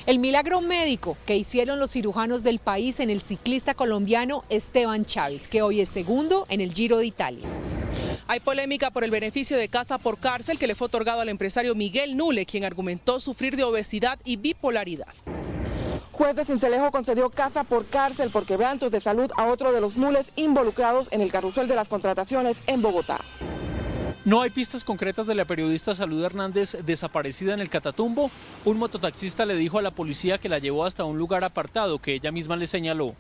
El milagro médico que hicieron los cirujanos del país en el ciclista colombiano Esteban Chávez, que hoy es segundo en el Giro de Italia. Hay polémica por el beneficio de casa por cárcel que le fue otorgado al empresario Miguel Nule, quien argumentó sufrir de obesidad y bipolaridad. Juez de Sincelejo concedió casa por cárcel por quebrantos de salud a otro de los mules involucrados en el carrusel de las contrataciones en Bogotá. No hay pistas concretas de la periodista Salud Hernández desaparecida en el Catatumbo. Un mototaxista le dijo a la policía que la llevó hasta un lugar apartado que ella misma le señaló.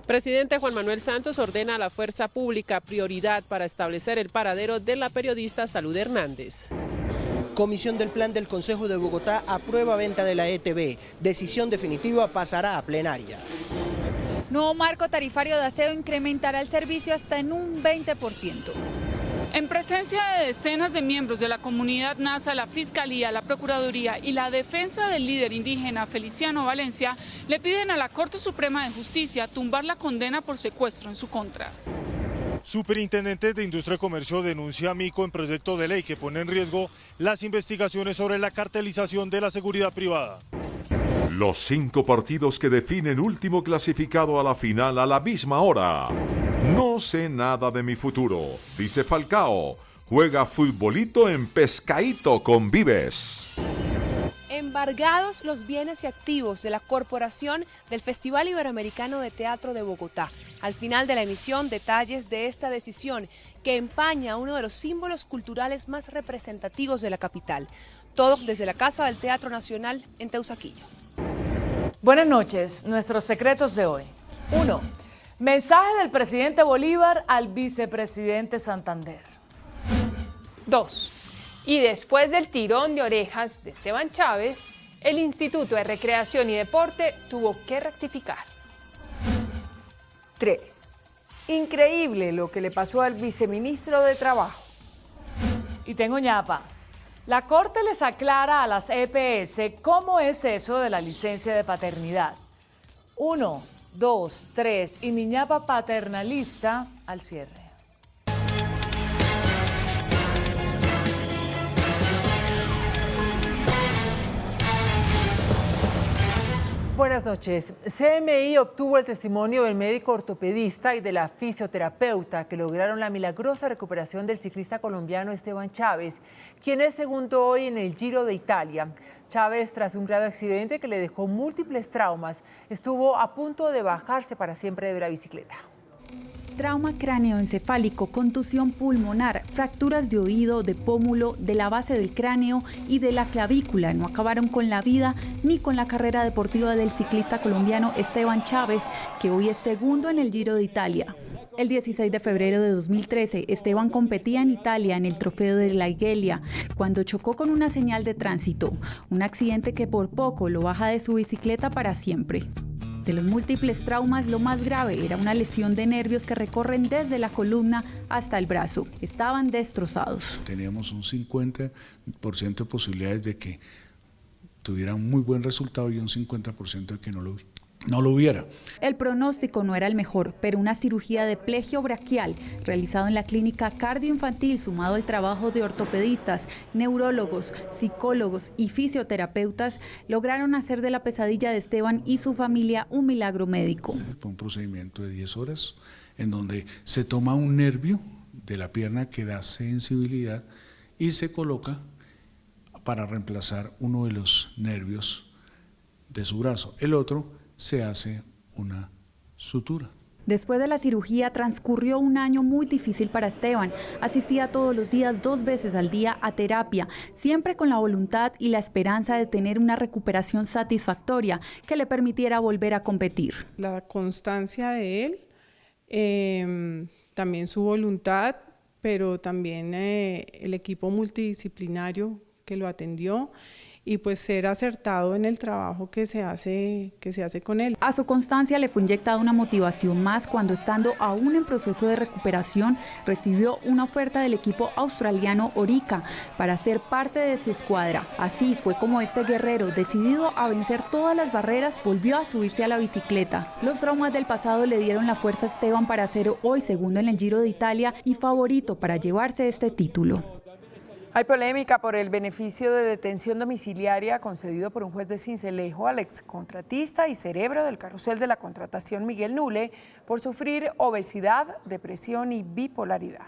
Presidente Juan Manuel Santos ordena a la fuerza pública prioridad para establecer el paradero de la periodista Salud Hernández. Comisión del Plan del Consejo de Bogotá aprueba venta de la ETB. Decisión definitiva pasará a plenaria. Nuevo marco tarifario de aseo incrementará el servicio hasta en un 20%. En presencia de decenas de miembros de la comunidad NASA, la Fiscalía, la Procuraduría y la defensa del líder indígena Feliciano Valencia le piden a la Corte Suprema de Justicia tumbar la condena por secuestro en su contra. Superintendente de Industria y Comercio denuncia a Mico en proyecto de ley que pone en riesgo las investigaciones sobre la cartelización de la seguridad privada. Los 5 partidos que definen último clasificado a la final a la misma hora. No sé nada de mi futuro, dice Falcao. Juega futbolito en Pescaíto con Vives. Embargados los bienes y activos de la Corporación del Festival Iberoamericano de Teatro de Bogotá. Al final de la emisión, detalles de esta decisión que empaña uno de los símbolos culturales más representativos de la capital. Todo desde la Casa del Teatro Nacional en Teusaquillo. Buenas noches, nuestros secretos de hoy. 1. Mensaje del presidente Bolívar al vicepresidente Santander. 2. Y después del tirón de orejas de Esteban Chávez, el Instituto de Recreación y Deporte tuvo que rectificar. 3. Increíble lo que le pasó al viceministro de Trabajo. Y tengo ñapa. La Corte les aclara a las EPS cómo es eso de la licencia de paternidad. 1, 2, 3 y mi ñapa paternalista al cierre. Buenas noches. CMI obtuvo el testimonio del médico ortopedista y de la fisioterapeuta que lograron la milagrosa recuperación del ciclista colombiano Esteban Chávez, quien es segundo hoy en el Giro de Italia. Chávez, tras un grave accidente que le dejó múltiples traumas, estuvo a punto de bajarse para siempre de la bicicleta. Trauma cráneoencefálico, contusión pulmonar, fracturas de oído, de pómulo, de la base del cráneo y de la clavícula no acabaron con la vida ni con la carrera deportiva del ciclista colombiano Esteban Chávez, que hoy es segundo en el Giro de Italia. El 16 de febrero de 2013, Esteban competía en Italia en el Trofeo de la Iguelia, cuando chocó con una señal de tránsito, un accidente que por poco lo baja de su bicicleta para siempre. De los múltiples traumas, lo más grave era una lesión de nervios que recorren desde la columna hasta el brazo. Estaban destrozados. Teníamos un 50% de posibilidades de que tuviera un muy buen resultado y un 50% de que no lo hubiera. El pronóstico no era el mejor, pero una cirugía de plagio braquial realizada en la clínica cardioinfantil, sumado al trabajo de ortopedistas, neurólogos, psicólogos y fisioterapeutas, lograron hacer de la pesadilla de Esteban y su familia un milagro médico. Fue un procedimiento de 10 horas en donde se toma un nervio de la pierna que da sensibilidad y se coloca para reemplazar uno de los nervios de su brazo. El otro se hace una sutura. Después de la cirugía transcurrió un año muy difícil para Esteban. Asistía todos los días 2 veces al día a terapia, siempre con la voluntad y la esperanza de tener una recuperación satisfactoria que le permitiera volver a competir. La constancia de él, también su voluntad, pero también el equipo multidisciplinario que lo atendió, y pues ser acertado en el trabajo que se hace con él. A su constancia le fue inyectada una motivación más cuando, estando aún en proceso de recuperación, recibió una oferta del equipo australiano Orica para ser parte de su escuadra. Así fue como este guerrero, decidido a vencer todas las barreras, volvió a subirse a la bicicleta. Los traumas del pasado le dieron la fuerza a Esteban para ser hoy segundo en el Giro de Italia y favorito para llevarse este título. Hay polémica por el beneficio de detención domiciliaria concedido por un juez de Sincelejo al excontratista y cerebro del carrusel de la contratación Miguel Nule por sufrir obesidad, depresión y bipolaridad.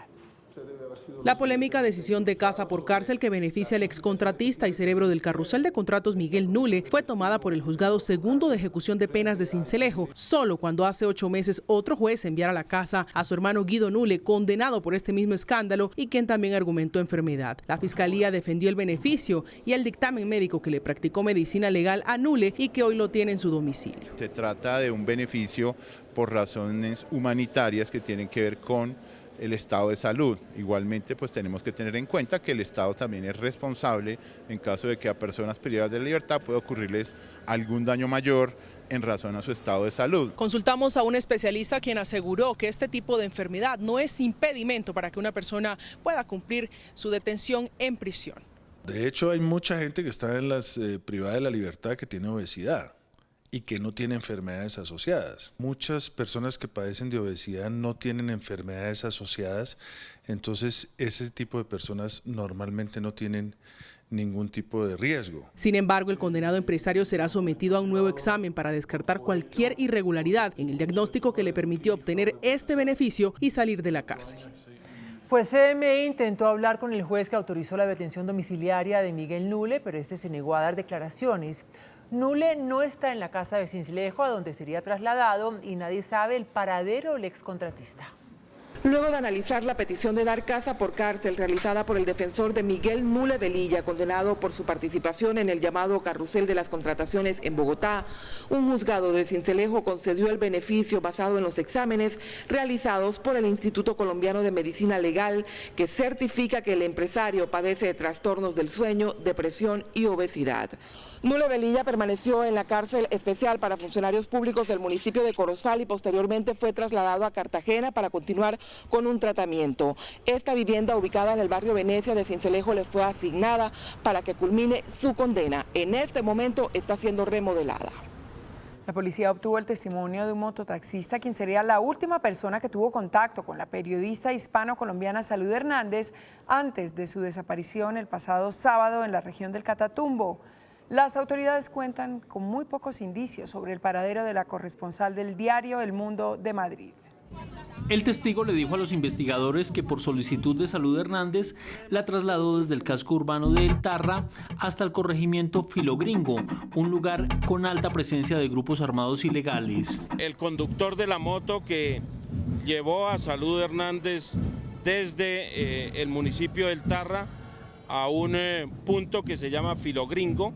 La polémica decisión de casa por cárcel que beneficia al excontratista y cerebro del carrusel de contratos Miguel Nule fue tomada por el Juzgado Segundo de Ejecución de Penas de Sincelejo, solo cuando hace 8 meses otro juez enviara a la casa a su hermano Guido Nule, condenado por este mismo escándalo y quien también argumentó enfermedad. La Fiscalía defendió el beneficio y el dictamen médico que le practicó medicina legal a Nule y que hoy lo tiene en su domicilio. Se trata de un beneficio por razones humanitarias que tienen que ver con el estado de salud. Igualmente, pues tenemos que tener en cuenta que el Estado también es responsable en caso de que a personas privadas de la libertad pueda ocurrirles algún daño mayor en razón a su estado de salud. Consultamos a un especialista quien aseguró que este tipo de enfermedad no es impedimento para que una persona pueda cumplir su detención en prisión. De hecho, hay mucha gente que está en las privadas de la libertad que tiene obesidad y que no tiene enfermedades asociadas. Muchas personas que padecen de obesidad no tienen enfermedades asociadas, entonces ese tipo de personas normalmente no tienen ningún tipo de riesgo. Sin embargo, el condenado empresario será sometido a un nuevo examen para descartar cualquier irregularidad en el diagnóstico que le permitió obtener este beneficio y salir de la cárcel. Pues CMI intentó hablar con el juez que autorizó la detención domiciliaria de Miguel Nule, pero este se negó a dar declaraciones. Nule no está en la casa de Sincelejo, a donde sería trasladado, y nadie sabe el paradero del excontratista. Luego de analizar la petición de dar casa por cárcel realizada por el defensor de Miguel Nule Velilla, condenado por su participación en el llamado carrusel de las contrataciones en Bogotá, un juzgado de Sincelejo concedió el beneficio basado en los exámenes realizados por el Instituto Colombiano de Medicina Legal, que certifica que el empresario padece de trastornos del sueño, depresión y obesidad. Nule Velilla permaneció en la cárcel especial para funcionarios públicos del municipio de Corozal y posteriormente fue trasladado a Cartagena para continuar con un tratamiento. Esta vivienda, ubicada en el barrio Venecia de Sincelejo, le fue asignada para que culmine su condena. En este momento está siendo remodelada. La policía obtuvo el testimonio de un mototaxista, quien sería la última persona que tuvo contacto con la periodista hispano-colombiana Salud Hernández antes de su desaparición el pasado sábado en la región del Catatumbo. Las autoridades cuentan con muy pocos indicios sobre el paradero de la corresponsal del diario El Mundo de Madrid. El testigo le dijo a los investigadores que por solicitud de Salud Hernández la trasladó desde el casco urbano de El Tarra hasta el corregimiento Filogringo, un lugar con alta presencia de grupos armados ilegales. El conductor de la moto que llevó a Salud Hernández desde el municipio del Tarra a un punto que se llama Filogringo.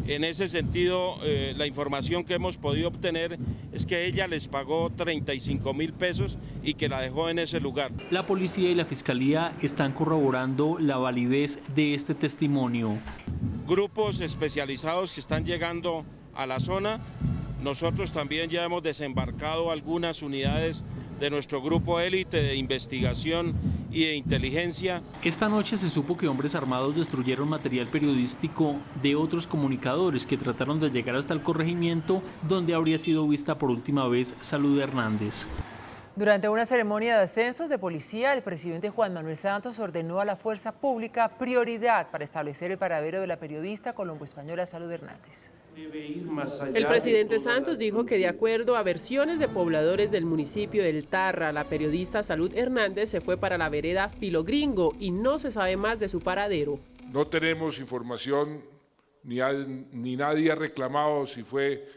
En ese sentido, la información que hemos podido obtener es que ella les pagó 35.000 pesos y que la dejó en ese lugar. La policía y la fiscalía están corroborando la validez de este testimonio. Grupos especializados que están llegando a la zona. Nosotros también ya hemos desembarcado algunas unidades de nuestro grupo élite de investigación y de inteligencia. Esta noche se supo que hombres armados destruyeron material periodístico de otros comunicadores que trataron de llegar hasta el corregimiento donde habría sido vista por última vez Salud Hernández. Durante una ceremonia de ascensos de policía, el presidente Juan Manuel Santos ordenó a la fuerza pública prioridad para establecer el paradero de la periodista colombo-española Salud Hernández. El presidente Santos dijo que de acuerdo a versiones de pobladores del municipio del Tarra, la periodista Salud Hernández se fue para la vereda Filogringo y no se sabe más de su paradero. No tenemos información, ni nadie ha reclamado si fue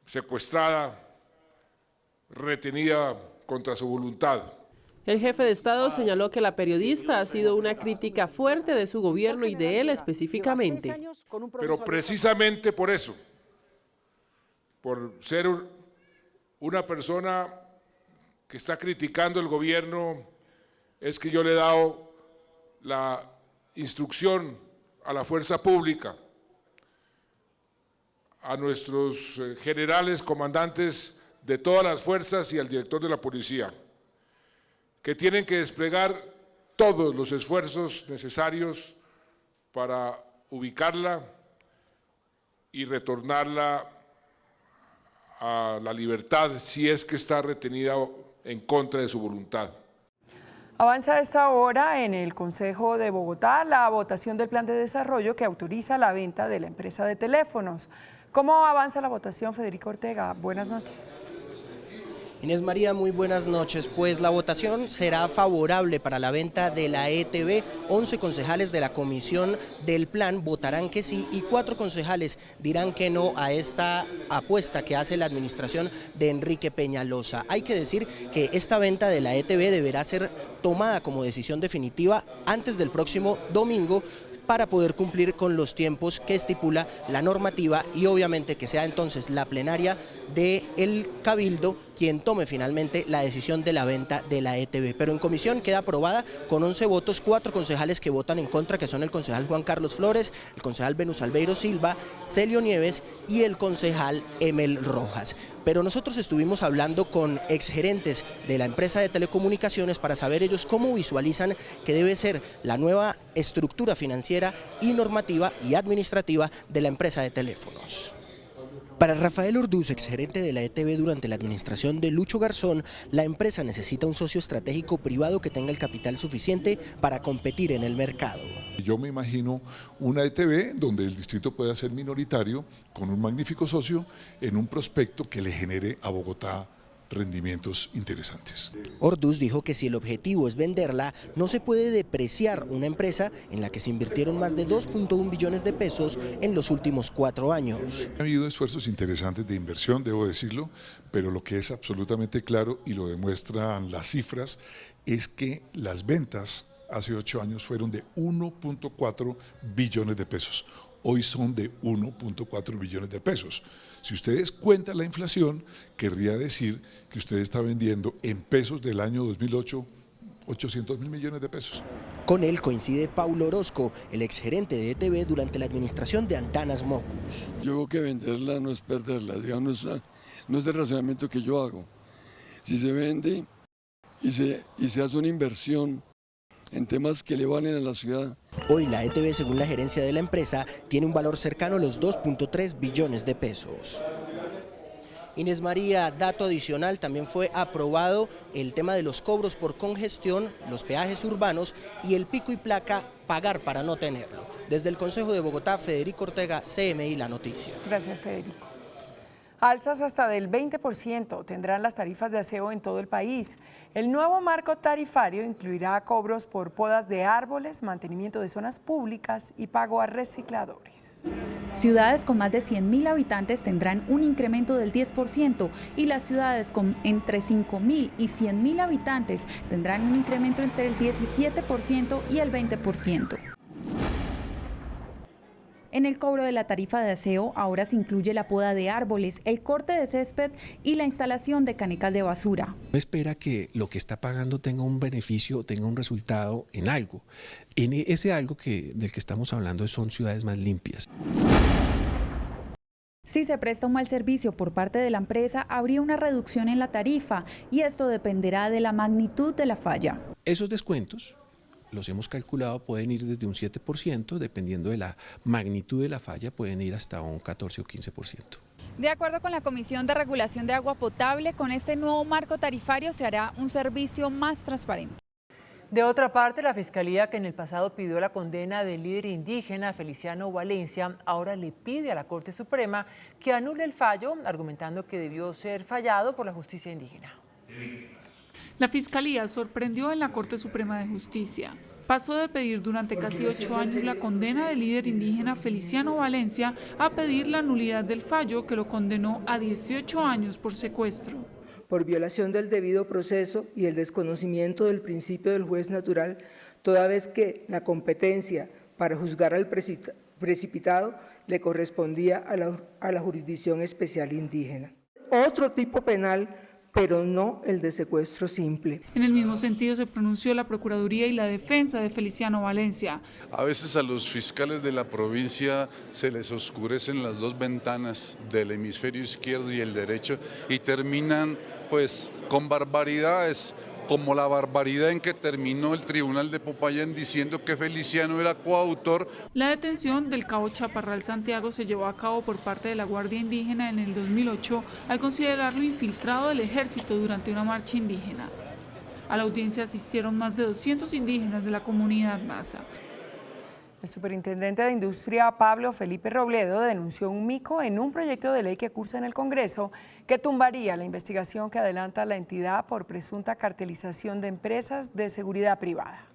secuestrada, retenida contra su voluntad. El jefe de Estado señaló que la periodista ha sido una crítica fuerte de su gobierno y de él específicamente. Pero precisamente por eso, por ser una persona que está criticando el gobierno, es que yo le he dado la instrucción a la fuerza pública, a nuestros generales, comandantes de todas las fuerzas y al director de la policía, que tienen que desplegar todos los esfuerzos necesarios para ubicarla y retornarla a la libertad si es que está retenida en contra de su voluntad. Avanza a esta hora en el Consejo de Bogotá la votación del plan de desarrollo que autoriza la venta de la empresa de teléfonos. ¿Cómo avanza la votación, Federico Ortega? Buenas noches. Inés María, muy buenas noches. Pues la votación será favorable para la venta de la ETB. 11 concejales de la comisión del plan votarán que sí y 4 concejales dirán que no a esta apuesta que hace la administración de Enrique Peñalosa. Hay que decir que esta venta de la ETB deberá ser tomada como decisión definitiva antes del próximo domingo para poder cumplir con los tiempos que estipula la normativa y obviamente que sea entonces la plenaria del Cabildo quien tome finalmente la decisión de la venta de la ETB. Pero en comisión queda aprobada con 11 votos, 4 concejales que votan en contra, que son el concejal Juan Carlos Flores, el concejal Venus Albeiro Silva, Celio Nieves y el concejal Emel Rojas. Pero nosotros estuvimos hablando con exgerentes de la empresa de telecomunicaciones para saber ellos cómo visualizan que debe ser la nueva estructura financiera y normativa y administrativa de la empresa de teléfonos. Para Rafael Orduz, exgerente de la ETB durante la administración de Lucho Garzón, la empresa necesita un socio estratégico privado que tenga el capital suficiente para competir en el mercado. Yo me imagino una ETB donde el distrito pueda ser minoritario, con un magnífico socio, en un prospecto que le genere a Bogotá rendimientos interesantes. Orduz dijo que si el objetivo es venderla, no se puede depreciar una empresa en la que se invirtieron más de 2.1 billones de pesos en los últimos 4 años. Ha habido esfuerzos interesantes de inversión, debo decirlo, pero lo que es absolutamente claro y lo demuestran las cifras es que las ventas hace 8 años fueron de 1.4 billones de pesos. Hoy son de 1.4 billones de pesos. Si ustedes cuentan la inflación, querría decir que usted está vendiendo en pesos del año 2008 800.000 millones de pesos. Con él coincide Paulo Orozco, el exgerente de ETB durante la administración de Antanas Mocus. Yo creo que venderla no es perderla, digamos, no es el razonamiento que yo hago. Si se vende y se hace una inversión en temas que le valen a la ciudad. Hoy la ETB, según la gerencia de la empresa, tiene un valor cercano a los 2.3 billones de pesos. Inés María, dato adicional, también fue aprobado el tema de los cobros por congestión, los peajes urbanos y el pico y placa, pagar para no tenerlo. Desde el Consejo de Bogotá, Federico Ortega, CMI La Noticia. Gracias, Federico. Alzas hasta del 20% tendrán las tarifas de aseo en todo el país. El nuevo marco tarifario incluirá cobros por podas de árboles, mantenimiento de zonas públicas y pago a recicladores. Ciudades con más de 100.000 habitantes tendrán un incremento del 10% y las ciudades con entre 5.000 y 100.000 habitantes tendrán un incremento entre el 17% y el 20%. En el cobro de la tarifa de aseo ahora se incluye la poda de árboles, el corte de césped y la instalación de canecas de basura. Espera que lo que está pagando tenga un beneficio, tenga un resultado en algo. En ese algo del que estamos hablando son ciudades más limpias. Si se presta un mal servicio por parte de la empresa, habría una reducción en la tarifa y esto dependerá de la magnitud de la falla. Esos descuentos los hemos calculado, pueden ir desde un 7%, dependiendo de la magnitud de la falla, pueden ir hasta un 14 o 15%. De acuerdo con la Comisión de Regulación de Agua Potable, con este nuevo marco tarifario se hará un servicio más transparente. De otra parte, la Fiscalía, que en el pasado pidió la condena del líder indígena Feliciano Valencia, ahora le pide a la Corte Suprema que anule el fallo, argumentando que debió ser fallado por la justicia indígena. La Fiscalía sorprendió en la Corte Suprema de Justicia. Pasó de pedir durante casi 8 años la condena del líder indígena Feliciano Valencia a pedir la nulidad del fallo que lo condenó a 18 años por secuestro. Por violación del debido proceso y el desconocimiento del principio del juez natural, toda vez que la competencia para juzgar al precipitado le correspondía a la jurisdicción especial indígena. Otro tipo penal, pero no el de secuestro simple. En el mismo sentido se pronunció la Procuraduría y la defensa de Feliciano Valencia. A veces a los fiscales de la provincia se les oscurecen las dos ventanas del hemisferio izquierdo y el derecho y terminan pues con barbaridades, como la barbaridad en que terminó el Tribunal de Popayán diciendo que Feliciano era coautor. La detención del cabo Chaparral Santiago se llevó a cabo por parte de la Guardia Indígena en el 2008 al considerarlo infiltrado del ejército durante una marcha indígena. A la audiencia asistieron más de 200 indígenas de la comunidad Nasa. El superintendente de Industria, Pablo Felipe Robledo, denunció un mico en un proyecto de ley que cursa en el Congreso que tumbaría la investigación que adelanta la entidad por presunta cartelización de empresas de seguridad privada.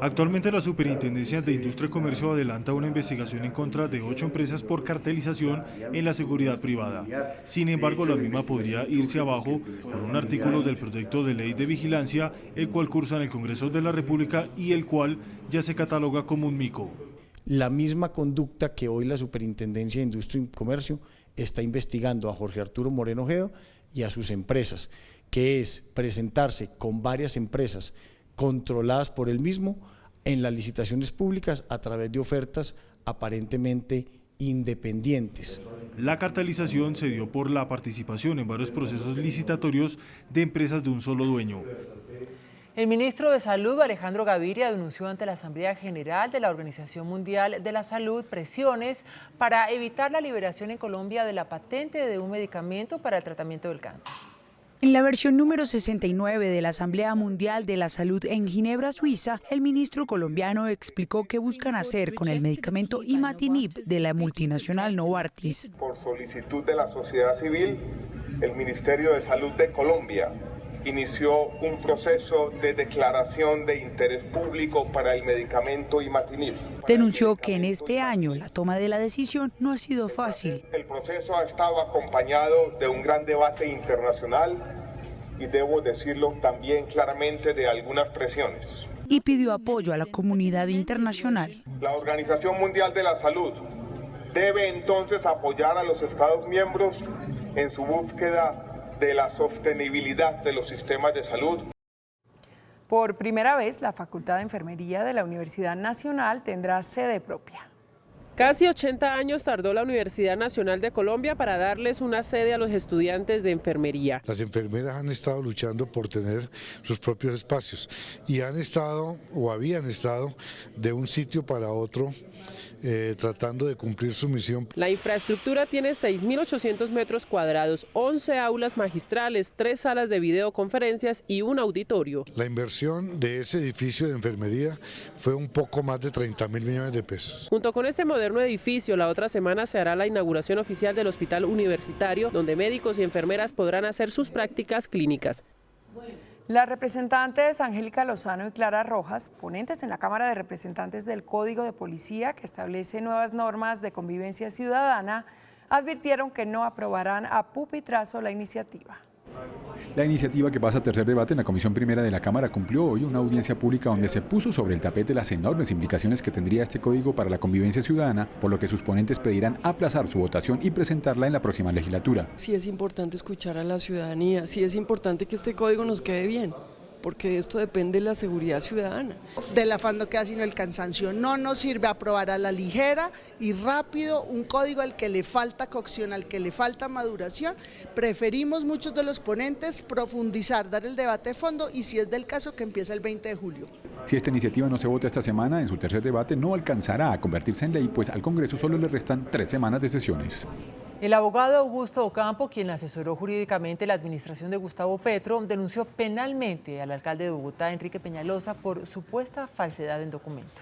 Actualmente la Superintendencia de Industria y Comercio adelanta una investigación en contra de 8 empresas por cartelización en la seguridad privada. Sin embargo, la misma podría irse abajo por un artículo del proyecto de ley de vigilancia, el cual cursa en el Congreso de la República y el cual ya se cataloga como un mico. La misma conducta que hoy la Superintendencia de Industria y Comercio está investigando a Jorge Arturo Moreno Ojeda y a sus empresas, que es presentarse con varias empresas controladas por él mismo en las licitaciones públicas a través de ofertas aparentemente independientes. La cartelización se dio por la participación en varios procesos licitatorios de empresas de un solo dueño. El ministro de Salud, Alejandro Gaviria, denunció ante la Asamblea General de la Organización Mundial de la Salud presiones para evitar la liberación en Colombia de la patente de un medicamento para el tratamiento del cáncer. En la versión número 69 de la Asamblea Mundial de la Salud en Ginebra, Suiza, el ministro colombiano explicó qué buscan hacer con el medicamento Imatinib de la multinacional Novartis. Por solicitud de la sociedad civil, el Ministerio de Salud de Colombia inició un proceso de declaración de interés público para el medicamento Imatinib. Denunció que en este año la toma de la decisión no ha sido fácil. El proceso ha estado acompañado de un gran debate internacional y debo decirlo también claramente de algunas presiones. Y pidió apoyo a la comunidad internacional. La Organización Mundial de la Salud debe entonces apoyar a los Estados miembros en su búsqueda de la sostenibilidad de los sistemas de salud. Por primera vez, la Facultad de Enfermería de la Universidad Nacional tendrá sede propia. Casi 80 años tardó la Universidad Nacional de Colombia para darles una sede a los estudiantes de enfermería. Las enfermeras han estado luchando por tener sus propios espacios y han estado o habían estado de un sitio para otro tratando de cumplir su misión. La infraestructura tiene 6.800 metros cuadrados, 11 aulas magistrales, 3 salas de videoconferencias y un auditorio. La inversión de ese edificio de enfermería fue un poco más de 30.000 millones de pesos. Junto con este moderno edificio, la otra semana se hará la inauguración oficial del Hospital Universitario, donde médicos y enfermeras podrán hacer sus prácticas clínicas. Las representantes Angélica Lozano y Clara Rojas, ponentes en la Cámara de Representantes del Código de Policía, que establece nuevas normas de convivencia ciudadana, advirtieron que no aprobarán a pupitrazo la iniciativa. La iniciativa, que pasa a tercer debate en la Comisión Primera de la Cámara, cumplió hoy una audiencia pública donde se puso sobre el tapete las enormes implicaciones que tendría este código para la convivencia ciudadana, por lo que sus ponentes pedirán aplazar su votación y presentarla en la próxima legislatura. Sí es importante escuchar a la ciudadanía, sí es importante que este código nos quede bien, porque de esto depende la seguridad ciudadana. Del afán no queda sino el cansancio. No nos sirve aprobar a la ligera y rápido un código al que le falta cocción, al que le falta maduración. Preferimos muchos de los ponentes profundizar, dar el debate de fondo y, si es del caso, que empiece el 20 de julio. Si esta iniciativa no se vota esta semana, en su tercer debate no alcanzará a convertirse en ley, pues al Congreso solo le restan 3 semanas de sesiones. El abogado Augusto Ocampo, quien asesoró jurídicamente la administración de Gustavo Petro, denunció penalmente al alcalde de Bogotá, Enrique Peñalosa, por supuesta falsedad en documento.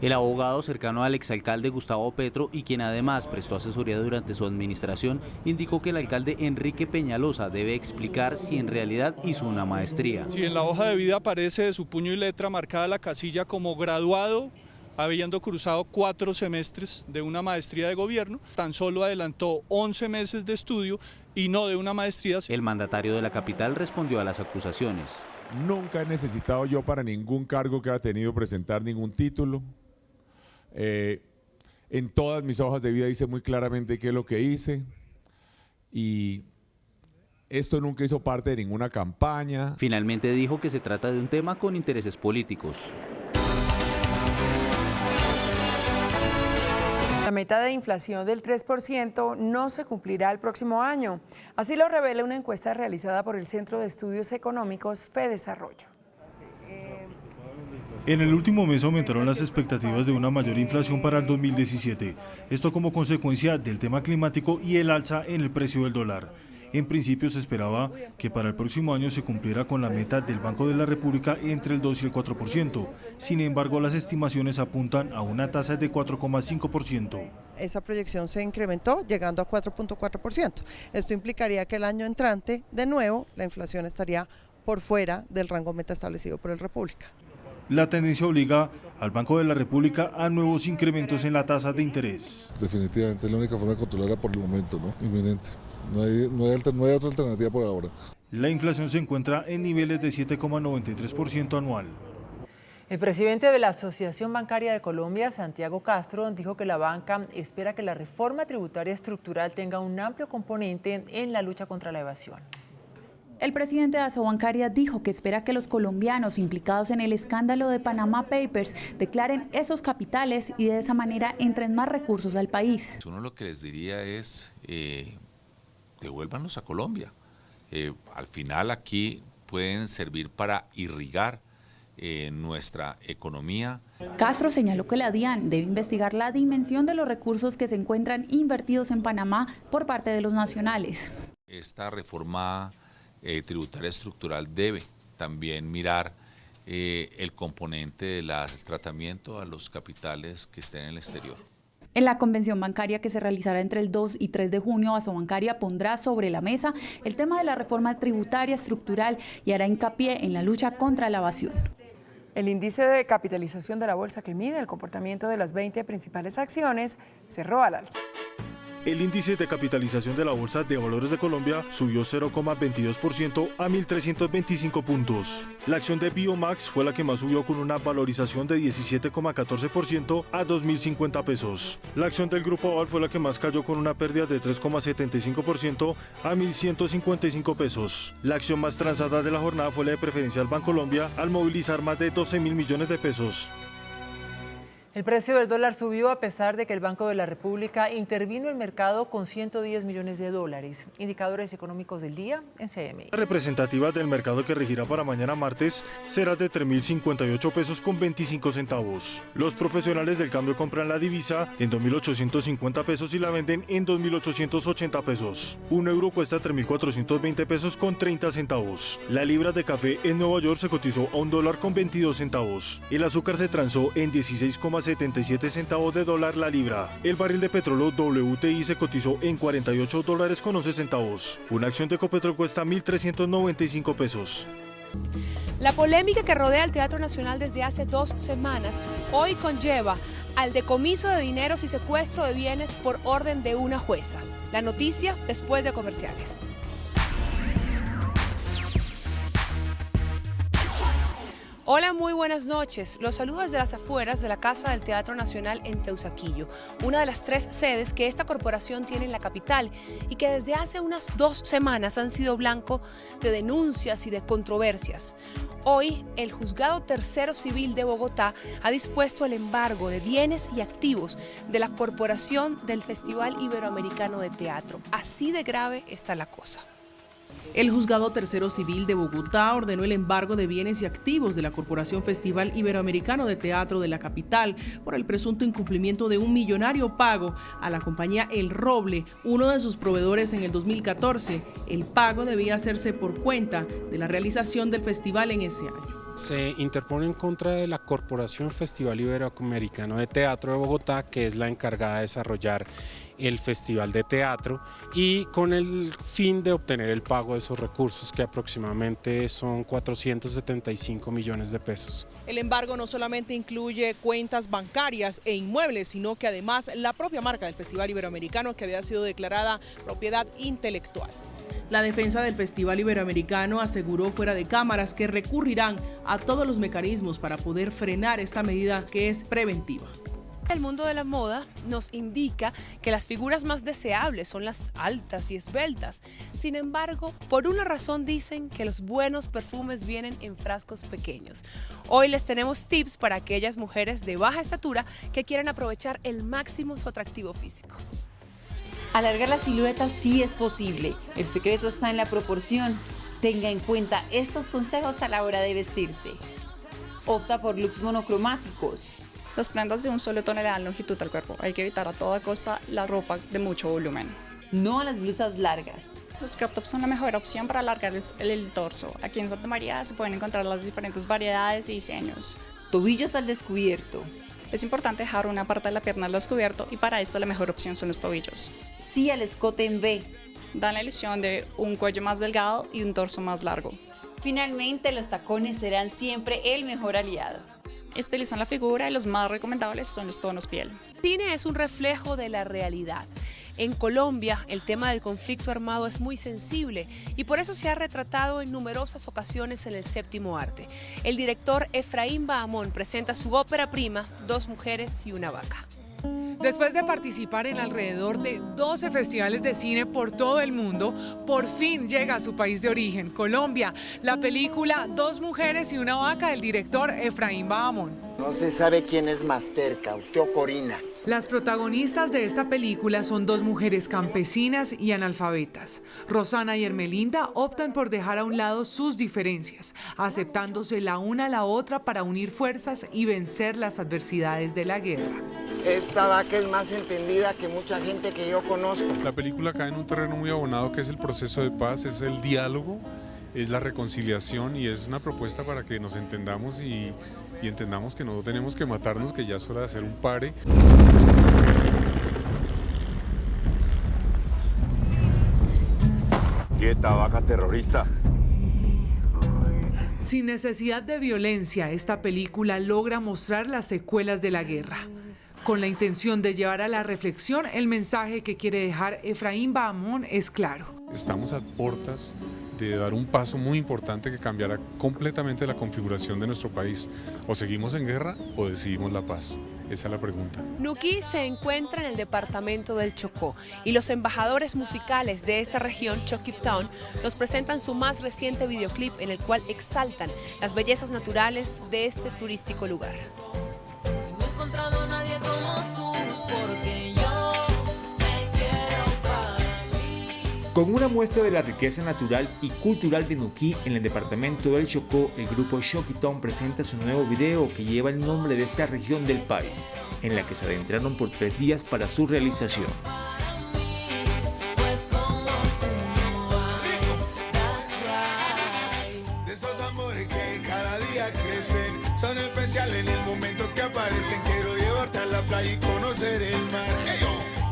El abogado cercano al exalcalde Gustavo Petro y quien además prestó asesoría durante su administración, indicó que el alcalde Enrique Peñalosa debe explicar si en realidad hizo una maestría. Si en la hoja de vida aparece de su puño y letra marcada la casilla como graduado, habiendo cruzado 4 semestres de una maestría de gobierno, tan solo adelantó 11 meses de estudio y no de una maestría. El mandatario de la capital respondió a las acusaciones. Nunca he necesitado yo para ningún cargo que haya tenido presentar ningún título. En todas mis hojas de vida dice muy claramente qué es lo que hice y esto nunca hizo parte de ninguna campaña. Finalmente dijo que se trata de un tema con intereses políticos. La meta de inflación del 3% no se cumplirá el próximo año. Así lo revela una encuesta realizada por el Centro de Estudios Económicos FEDesarrollo. En el último mes aumentaron las expectativas de una mayor inflación para el 2017. Esto como consecuencia del tema climático y el alza en el precio del dólar. En principio se esperaba que para el próximo año se cumpliera con la meta del Banco de la República entre el 2 y el 4%. Sin embargo, las estimaciones apuntan a una tasa de 4,5%. Esa proyección se incrementó llegando a 4,4%. Esto implicaría que el año entrante, de nuevo, la inflación estaría por fuera del rango meta establecido por el República. La tendencia obliga al Banco de la República a nuevos incrementos en la tasa de interés. Definitivamente es la única forma de controlarla por el momento, ¿no? Inminente. No hay otra alternativa por ahora. La inflación se encuentra en niveles de 7,93% anual. El presidente de la Asociación Bancaria de Colombia, Santiago Castro, dijo que la banca espera que la reforma tributaria estructural tenga un amplio componente en la lucha contra la evasión. El presidente de Asobancaria dijo que espera que los colombianos implicados en el escándalo de Panama Papers declaren esos capitales y de esa manera entren más recursos al país. Uno lo que les diría es, devuélvanlos a Colombia. Al final aquí pueden servir para irrigar nuestra economía. Castro señaló que la DIAN debe investigar la dimensión de los recursos que se encuentran invertidos en Panamá por parte de los nacionales. Esta reforma tributaria estructural debe también mirar el componente del tratamiento a los capitales que estén en el exterior. En la convención bancaria que se realizará entre el 2 y 3 de junio, Asobancaria pondrá sobre la mesa el tema de la reforma tributaria estructural y hará hincapié en la lucha contra la evasión. El índice de capitalización de la bolsa que mide el comportamiento de las 20 principales acciones cerró al alza. El índice de capitalización de la Bolsa de Valores de Colombia subió 0,22% a 1.325 puntos. La acción de Biomax fue la que más subió con una valorización de 17,14% a 2.050 pesos. La acción del Grupo Aval fue la que más cayó con una pérdida de 3,75% a 1.155 pesos. La acción más transada de la jornada fue la de Preferencial Bancolombia al movilizar más de 12.000 millones de pesos. El precio del dólar subió a pesar de que el Banco de la República intervino en el mercado con 110 millones de dólares. Indicadores económicos del día en CMI. La representativa del mercado que regirá para mañana martes será de 3.058 pesos con 25 centavos. Los profesionales del cambio compran la divisa en 2.850 pesos y la venden en 2.880 pesos. Un euro cuesta 3.420 pesos con 30 centavos. La libra de café en Nueva York se cotizó a $1 con 22 centavos. El azúcar se transó en 16,77 centavos de dólar la libra. El barril de petróleo WTI se cotizó en $48 con 11 centavos. Una acción de Ecopetrol cuesta 1.395 pesos. La polémica que rodea el Teatro Nacional desde hace 2 semanas hoy conlleva al decomiso de dineros y secuestro de bienes por orden de una jueza. La noticia después de comerciales. Hola, muy buenas noches. Los saludos desde las afueras de la Casa del Teatro Nacional en Teusaquillo, una de las 3 sedes que esta corporación tiene en la capital y que desde hace unas 2 semanas han sido blanco de denuncias y de controversias. Hoy, el Juzgado Tercero Civil de Bogotá ha dispuesto el embargo de bienes y activos de la Corporación del Festival Iberoamericano de Teatro. Así de grave está la cosa. El Juzgado Tercero Civil de Bogotá ordenó el embargo de bienes y activos de la Corporación Festival Iberoamericano de Teatro de la capital por el presunto incumplimiento de un millonario pago a la compañía El Roble, uno de sus proveedores en el 2014. El pago debía hacerse por cuenta de la realización del festival en ese año. Se interpone en contra de la Corporación Festival Iberoamericano de Teatro de Bogotá, que es la encargada de desarrollar el Festival de Teatro, y con el fin de obtener el pago de esos recursos, que aproximadamente son 475 millones de pesos. El embargo no solamente incluye cuentas bancarias e inmuebles, sino que además la propia marca del Festival Iberoamericano, que había sido declarada propiedad intelectual. La defensa del Festival Iberoamericano aseguró fuera de cámaras que recurrirán a todos los mecanismos para poder frenar esta medida que es preventiva. El mundo de la moda nos indica que las figuras más deseables son las altas y esbeltas. Sin embargo, por una razón dicen que los buenos perfumes vienen en frascos pequeños. Hoy les tenemos tips para aquellas mujeres de baja estatura que quieran aprovechar el máximo su atractivo físico. Alargar la silueta sí es posible. El secreto está en la proporción. Tenga en cuenta estos consejos a la hora de vestirse. Opta por looks monocromáticos. Las prendas de un solo tono le dan longitud al cuerpo. Hay que evitar a toda costa la ropa de mucho volumen. no a las blusas largas. Los crop tops son la mejor opción para alargar el torso. Aquí en Santa María se pueden encontrar las diferentes variedades y diseños. Tobillos al descubierto. Es importante dejar una parte de la pierna al descubierto y para esto la mejor opción son los tobillos. Sí al escote en V. Dan la ilusión de un cuello más delgado y un torso más largo. Finalmente, los tacones serán siempre el mejor aliado. Estilizan la figura y los más recomendables son los tonos piel. El cine es un reflejo de la realidad. En Colombia, el tema del conflicto armado es muy sensible y por eso se ha retratado en numerosas ocasiones en el séptimo arte. El director Efraín Bahamón presenta su ópera prima, Dos mujeres y una vaca. Después de participar en alrededor de 12 festivales de cine por todo el mundo, por fin llega a su país de origen, Colombia, la película Dos mujeres y una vaca del director Efraín Bahamón. No se sabe quién es más terca, usted o Corina. Las protagonistas de esta película son dos mujeres campesinas y analfabetas. Rosana y Hermelinda optan por dejar a un lado sus diferencias, aceptándose la una a la otra para unir fuerzas y vencer las adversidades de la guerra. Esta vaca es más entendida que mucha gente que yo conozco. La película cae en un terreno muy abonado que es el proceso de paz, es el diálogo, es la reconciliación y es una propuesta para que nos entendamos y entendamos que no tenemos que matarnos, que ya es hora de hacer un pare. Quieta, vaca terrorista. Sin necesidad de violencia, esta película logra mostrar las secuelas de la guerra, con la intención de llevar a la reflexión. El mensaje que quiere dejar Efraín Bahamón es claro. Estamos a puertas de dar un paso muy importante que cambiará completamente la configuración de nuestro país. O seguimos en guerra o decidimos la paz. Esa es la pregunta. Nuquí se encuentra en el departamento del Chocó y los embajadores musicales de esta región, Chocó Town, nos presentan su más reciente videoclip en el cual exaltan las bellezas naturales de este turístico lugar. No he encontrado a nadie como tú, porque yo me quiero para mí. Con una muestra de la riqueza natural y cultural de Nuquí en el departamento del Chocó, el grupo Chocó Town presenta su nuevo video que lleva el nombre de esta región del país, en la que se adentraron por 3 días para su realización. De esos amores que cada día crecen, son especiales en el momento que aparecen. Quiero llevarte a la playa y conocer el mar.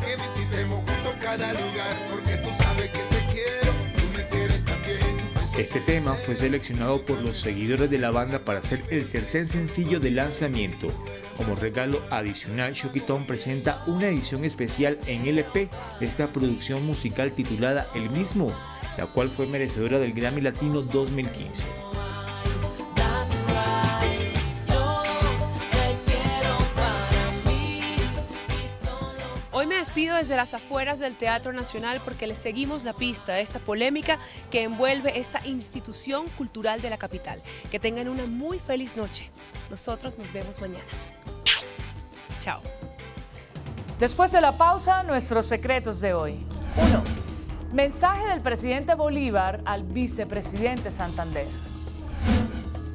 Que visitemos juntos cada lugar, porque tú sabes que te quiero, tú me quieres también. Este tema fue seleccionado por los seguidores de la banda para ser el tercer sencillo de lanzamiento. Como regalo adicional, Chocó Town presenta una edición especial en LP de esta producción musical titulada El Mismo, la cual fue merecedora del Grammy Latino 2015. Hoy me despido desde las afueras del Teatro Nacional porque le seguimos la pista de esta polémica que envuelve esta institución cultural de la capital. Que tengan una muy feliz noche. Nosotros nos vemos mañana. Chao. Después de la pausa, nuestros secretos de hoy. 1. Mensaje del presidente Bolívar al vicepresidente Santander.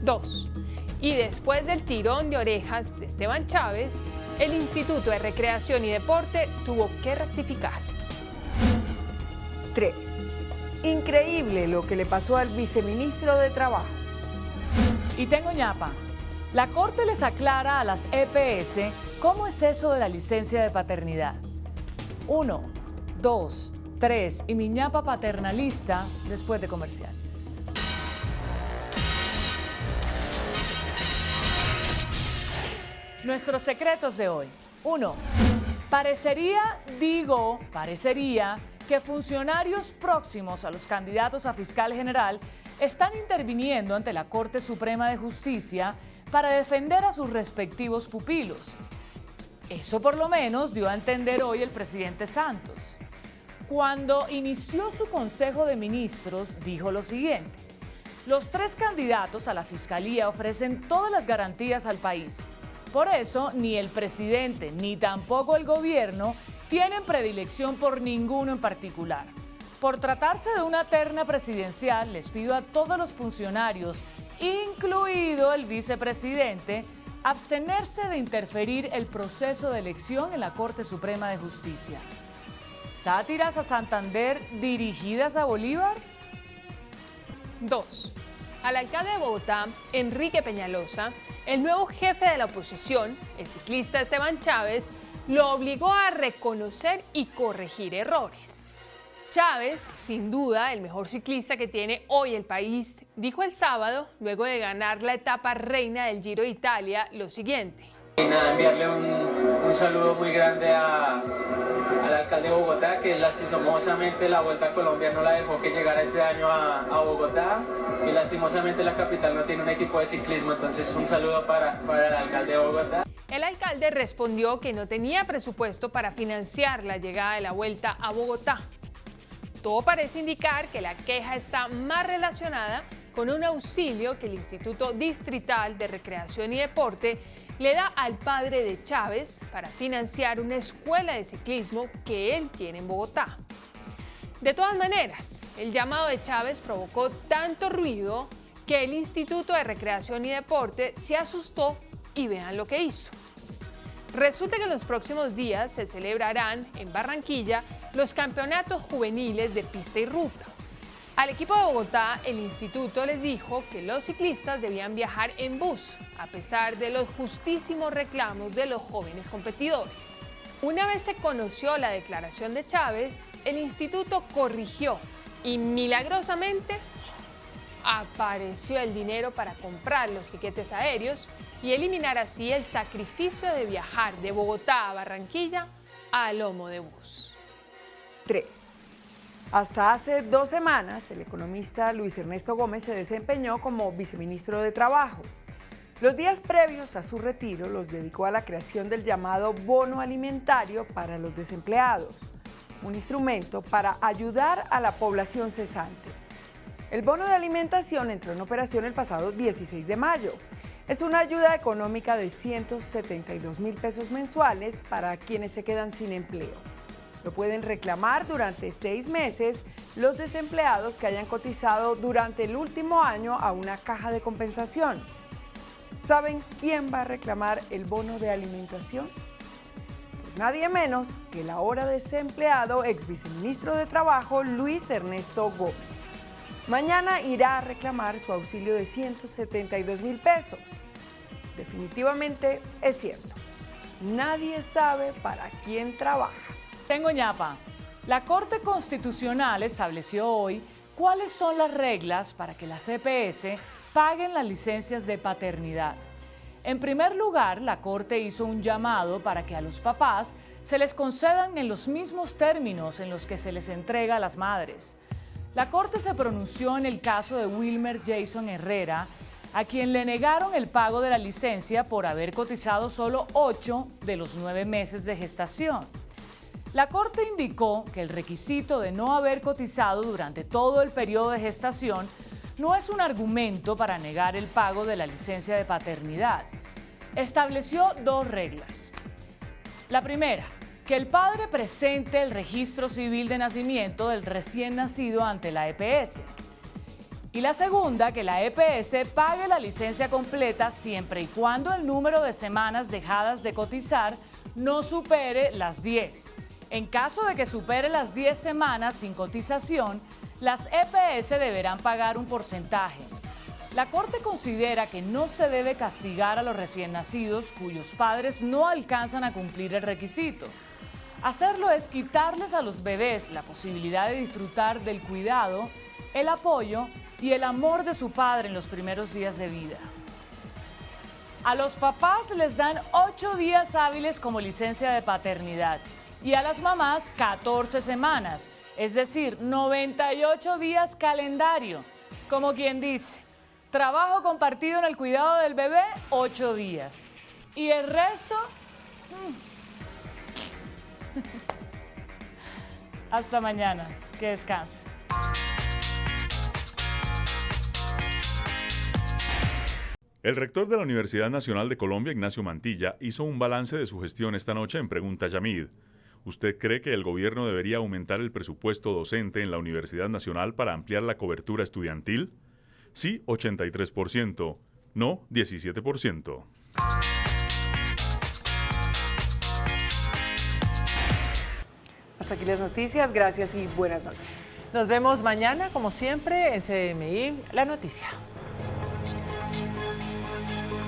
2. Y después del tirón de orejas de Esteban Chávez, el Instituto de Recreación y Deporte tuvo que rectificar. 3. Increíble lo que le pasó al viceministro de Trabajo. Y tengo ñapa. La Corte les aclara a las EPS cómo es eso de la licencia de paternidad. 1, 2, 3 y mi ñapa paternalista después de comerciales. Nuestros secretos de hoy. 1. Parecería que funcionarios próximos a los candidatos a fiscal general están interviniendo ante la Corte Suprema de Justicia para defender a sus respectivos pupilos. Eso por lo menos dio a entender hoy el presidente Santos. Cuando inició su Consejo de Ministros, dijo lo siguiente: los 3 candidatos a la Fiscalía ofrecen todas las garantías al país. Por eso, ni el presidente ni tampoco el gobierno tienen predilección por ninguno en particular. Por tratarse de una terna presidencial, les pido a todos los funcionarios, incluido el vicepresidente, abstenerse de interferir el proceso de elección en la Corte Suprema de Justicia. ¿Sátiras a Santander dirigidas a Bolívar? 2. Al alcalde de Bogotá, Enrique Peñalosa, el nuevo jefe de la oposición, el ciclista Esteban Chávez, lo obligó a reconocer y corregir errores. Chávez, sin duda el mejor ciclista que tiene hoy el país, dijo el sábado, luego de ganar la etapa reina del Giro de Italia, lo siguiente. Y nada, enviarle un saludo muy grande al alcalde de Bogotá, que lastimosamente la Vuelta a Colombia no la dejó que llegara este año a Bogotá, y lastimosamente la capital no tiene un equipo de ciclismo, entonces un saludo para el alcalde de Bogotá. El alcalde respondió que no tenía presupuesto para financiar la llegada de la Vuelta a Bogotá. Todo parece indicar que la queja está más relacionada con un auxilio que el Instituto Distrital de Recreación y Deporte le da al padre de Chávez para financiar una escuela de ciclismo que él tiene en Bogotá. De todas maneras, el llamado de Chávez provocó tanto ruido que el Instituto de Recreación y Deporte se asustó y vean lo que hizo. Resulta que en los próximos días se celebrarán en Barranquilla los campeonatos juveniles de pista y ruta. Al equipo de Bogotá, el instituto les dijo que los ciclistas debían viajar en bus, a pesar de los justísimos reclamos de los jóvenes competidores. Una vez se conoció la declaración de Chávez, el instituto corrigió y milagrosamente apareció el dinero para comprar los tiquetes aéreos y eliminar así el sacrificio de viajar de Bogotá a Barranquilla a lomo de bus. 3. Hasta hace 2 semanas, el economista Luis Ernesto Gómez se desempeñó como viceministro de Trabajo. Los días previos a su retiro los dedicó a la creación del llamado bono alimentario para los desempleados, un instrumento para ayudar a la población cesante. El bono de alimentación entró en operación el pasado 16 de mayo. Es una ayuda económica de 172.000 pesos mensuales para quienes se quedan sin empleo. Lo pueden reclamar durante 6 meses los desempleados que hayan cotizado durante el último año a una caja de compensación. ¿Saben quién va a reclamar el bono de alimentación? Pues nadie menos que el ahora desempleado ex viceministro de Trabajo Luis Ernesto Gómez. Mañana irá a reclamar su auxilio de 172.000 pesos. Definitivamente es cierto. Nadie sabe para quién trabaja. Tengo ñapa. La Corte Constitucional estableció hoy cuáles son las reglas para que las EPS paguen las licencias de paternidad. En primer lugar, la Corte hizo un llamado para que a los papás se les concedan en los mismos términos en los que se les entrega a las madres. La Corte se pronunció en el caso de Wilmer Jason Herrera, a quien le negaron el pago de la licencia por haber cotizado solo 8 de los 9 meses de gestación. La Corte indicó que el requisito de no haber cotizado durante todo el periodo de gestación no es un argumento para negar el pago de la licencia de paternidad. Estableció 2 reglas. La primera, que el padre presente el registro civil de nacimiento del recién nacido ante la EPS. Y la segunda, que la EPS pague la licencia completa siempre y cuando el número de semanas dejadas de cotizar no supere las 10. En caso de que supere las 10 semanas sin cotización, las EPS deberán pagar un porcentaje. La Corte considera que no se debe castigar a los recién nacidos cuyos padres no alcanzan a cumplir el requisito. Hacerlo es quitarles a los bebés la posibilidad de disfrutar del cuidado, el apoyo y el amor de su padre en los primeros días de vida. A los papás les dan 8 días hábiles como licencia de paternidad y a las mamás 14 semanas, es decir, 98 días calendario. Como quien dice, trabajo compartido en el cuidado del bebé, 8 días. Y el resto... Hasta mañana. Que descanse. El rector de la Universidad Nacional de Colombia, Ignacio Mantilla, hizo un balance de su gestión esta noche en Pregunta Yamid. ¿Usted cree que el gobierno debería aumentar el presupuesto docente en la Universidad Nacional para ampliar la cobertura estudiantil? Sí, 83%. No, 17%. Hasta aquí las noticias, gracias y buenas noches. Nos vemos mañana, como siempre, en CMI La Noticia.